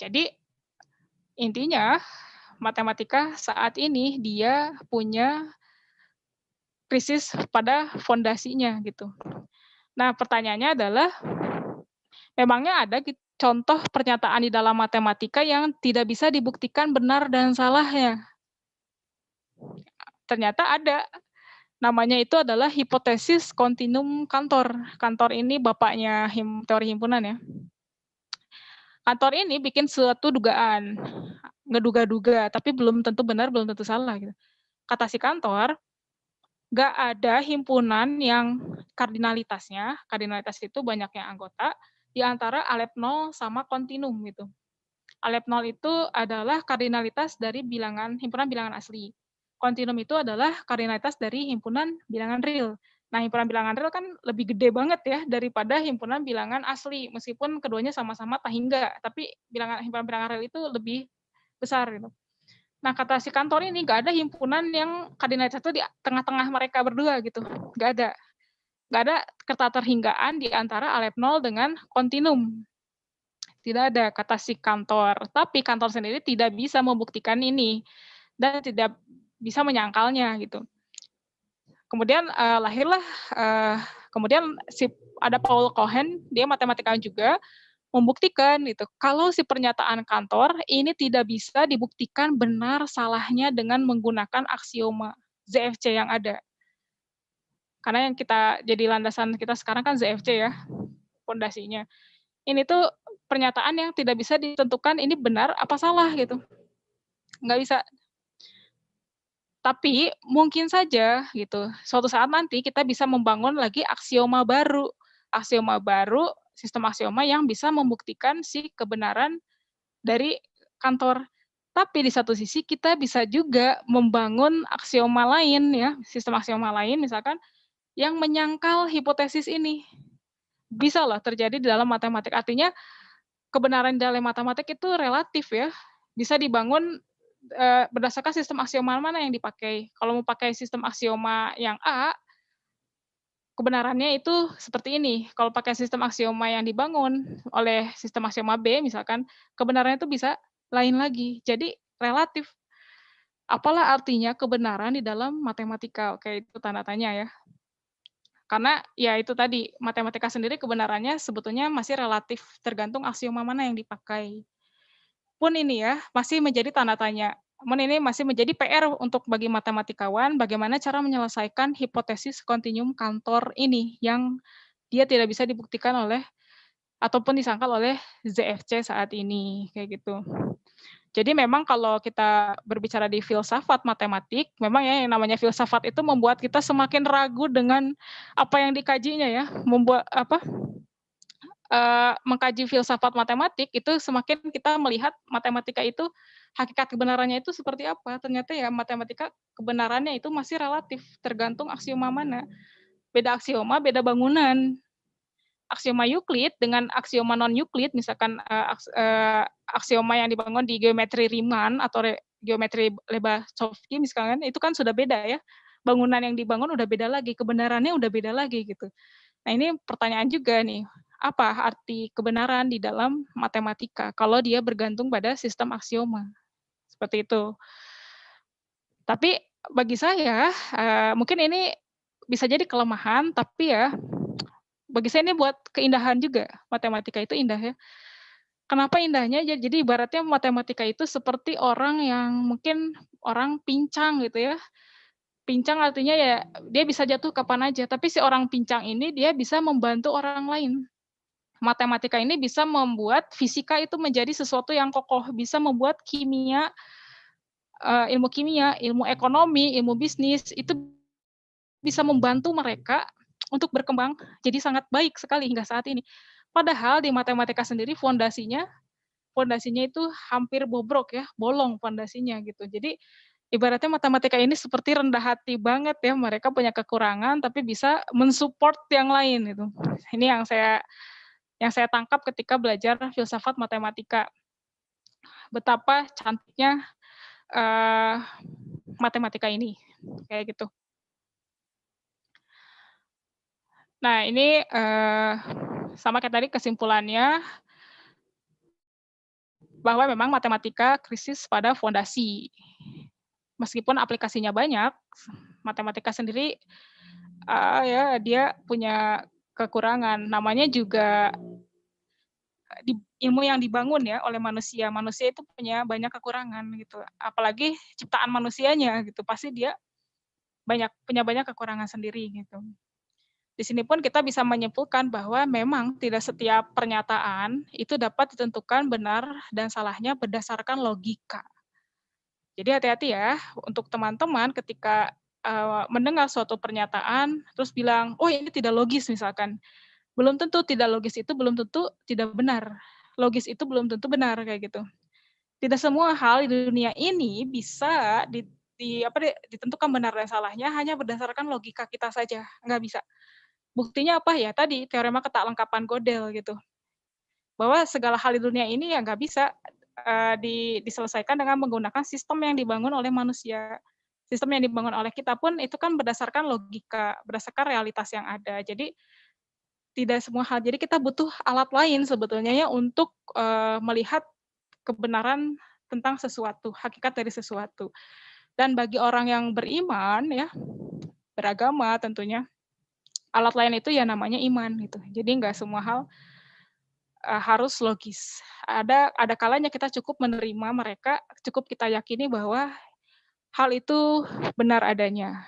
Jadi intinya matematika saat ini dia punya krisis pada fondasinya gitu. Nah, pertanyaannya adalah memangnya ada contoh pernyataan di dalam matematika yang tidak bisa dibuktikan benar dan salahnya? Ternyata ada. Namanya itu adalah hipotesis kontinum Cantor. Cantor ini bapaknya teori himpunan ya. Cantor ini bikin suatu dugaan, ngeduga-duga, tapi belum tentu benar, belum tentu salah gitu. Kata si Cantor, nggak ada himpunan yang kardinalitas itu banyaknya anggota, di antara alep 0 sama kontinum gitu. Alep 0 itu adalah kardinalitas dari himpunan bilangan asli. Kontinum itu adalah kardinalitas dari himpunan bilangan real. Nah, himpunan bilangan real kan lebih gede banget ya daripada himpunan bilangan asli, meskipun keduanya sama-sama tahingga, tapi himpunan bilangan real itu lebih besar gitu. Nah, kata si Kantor ini nggak ada himpunan yang kardinalitas itu di tengah-tengah mereka berdua gitu, nggak ada. Nggak ada keterhinggaan di antara alep 0 dengan kontinum. Tidak ada, kata si Kantor. Tapi Kantor sendiri tidak bisa membuktikan ini dan tidak bisa menyangkalnya gitu. Kemudian lahirlah kemudian ada Paul Cohen, dia matematikawan juga, membuktikan gitu kalau si pernyataan Kantor ini tidak bisa dibuktikan benar salahnya dengan menggunakan aksioma ZFC yang ada. Karena yang kita jadi landasan kita sekarang kan ZFC ya, fondasinya. Ini tuh pernyataan yang tidak bisa ditentukan ini benar apa salah gitu. Nggak bisa. Tapi mungkin saja gitu, suatu saat nanti kita bisa membangun lagi aksioma baru. Aksioma baru, sistem aksioma yang bisa membuktikan si kebenaran dari Kantor. Tapi di satu sisi kita bisa juga membangun aksioma lain ya, sistem aksioma lain misalkan yang menyangkal hipotesis ini. Bisa loh terjadi di dalam matematik. Artinya kebenaran dalam matematik itu relatif ya, bisa dibangun berdasarkan sistem aksioma mana yang dipakai. Kalau mau pakai sistem aksioma yang A, kebenarannya itu seperti ini. Kalau pakai sistem aksioma yang dibangun oleh sistem aksioma B misalkan, kebenarannya itu bisa lain lagi. Jadi relatif. Apalah artinya kebenaran di dalam matematika? Oke, itu tanda tanya ya. Karena ya itu tadi, matematika sendiri kebenarannya sebetulnya masih relatif, tergantung aksioma mana yang dipakai. Pun ini ya, masih menjadi tanda tanya. Namun ini masih menjadi PR untuk bagi matematikawan, bagaimana cara menyelesaikan hipotesis kontinum Cantor ini, yang dia tidak bisa dibuktikan oleh ataupun disangkal oleh ZFC saat ini, kayak gitu. Jadi memang kalau kita berbicara di filsafat matematik, memang ya yang namanya filsafat itu membuat kita semakin ragu dengan apa yang dikajinya ya, mengkaji filsafat matematik itu semakin kita melihat matematika itu hakikat kebenarannya itu seperti apa. Ternyata ya matematika kebenarannya itu masih relatif, tergantung aksioma mana. Beda aksioma, beda bangunan. Aksioma Euclid dengan aksioma non Euclid, misalkan aksioma yang dibangun di geometri Riemann atau geometri Lebowski misalkan, itu kan sudah beda ya. Bangunan yang dibangun udah beda lagi, kebenarannya udah beda lagi gitu. Nah ini pertanyaan juga nih, apa arti kebenaran di dalam matematika kalau dia bergantung pada sistem aksioma? Seperti itu. Tapi bagi saya, mungkin ini bisa jadi kelemahan, tapi ya bagi saya ini buat keindahan juga, matematika itu indah ya. Kenapa indahnya? Jadi ibaratnya matematika itu seperti orang yang mungkin orang pincang gitu ya. Pincang artinya ya dia bisa jatuh kapan aja, tapi si orang pincang ini dia bisa membantu orang lain. Matematika ini bisa membuat fisika itu menjadi sesuatu yang kokoh, bisa membuat ilmu kimia, ilmu ekonomi, ilmu bisnis itu bisa membantu mereka untuk berkembang jadi sangat baik sekali hingga saat ini. Padahal di matematika sendiri fondasinya itu hampir bobrok ya, bolong fondasinya gitu. Jadi ibaratnya matematika ini seperti rendah hati banget ya, mereka punya kekurangan tapi bisa mensupport yang lain itu. Ini yang saya tangkap ketika belajar filsafat matematika. Betapa cantiknya matematika ini, kayak gitu. Nah ini sama kayak tadi kesimpulannya, bahwa memang matematika krisis pada fondasi. Meskipun aplikasinya banyak, matematika sendiri, ya dia punya kekurangan. Namanya juga ilmu yang dibangun ya oleh manusia. Manusia itu punya banyak kekurangan gitu. Apalagi ciptaan manusianya gitu, pasti dia punya banyak kekurangan sendiri gitu. Di sini pun kita bisa menyimpulkan bahwa memang tidak setiap pernyataan itu dapat ditentukan benar dan salahnya berdasarkan logika. Jadi hati-hati ya untuk teman-teman ketika, mendengar suatu pernyataan terus bilang, "Oh ini tidak logis," misalkan. Belum tentu tidak logis itu belum tentu tidak benar. Logis itu belum tentu benar kayak gitu. Tidak semua hal di dunia ini bisa ditentukan benar dan salahnya hanya berdasarkan logika kita saja, nggak bisa. Buktinya apa? Ya tadi, teorema ketaklengkapan Gödel gitu, bahwa segala hal di dunia ini ya nggak bisa, diselesaikan dengan menggunakan sistem yang dibangun oleh manusia. Sistem yang dibangun oleh kita pun itu kan berdasarkan logika, berdasarkan realitas yang ada. Jadi, tidak semua hal jadi kita butuh alat lain sebetulnya ya untuk, melihat kebenaran tentang sesuatu, hakikat dari sesuatu. Dan bagi orang yang beriman ya, beragama tentunya, alat lain itu ya namanya iman gitu. Jadi nggak semua hal, harus logis. Ada kalanya kita cukup menerima mereka, cukup kita yakini bahwa hal itu benar adanya.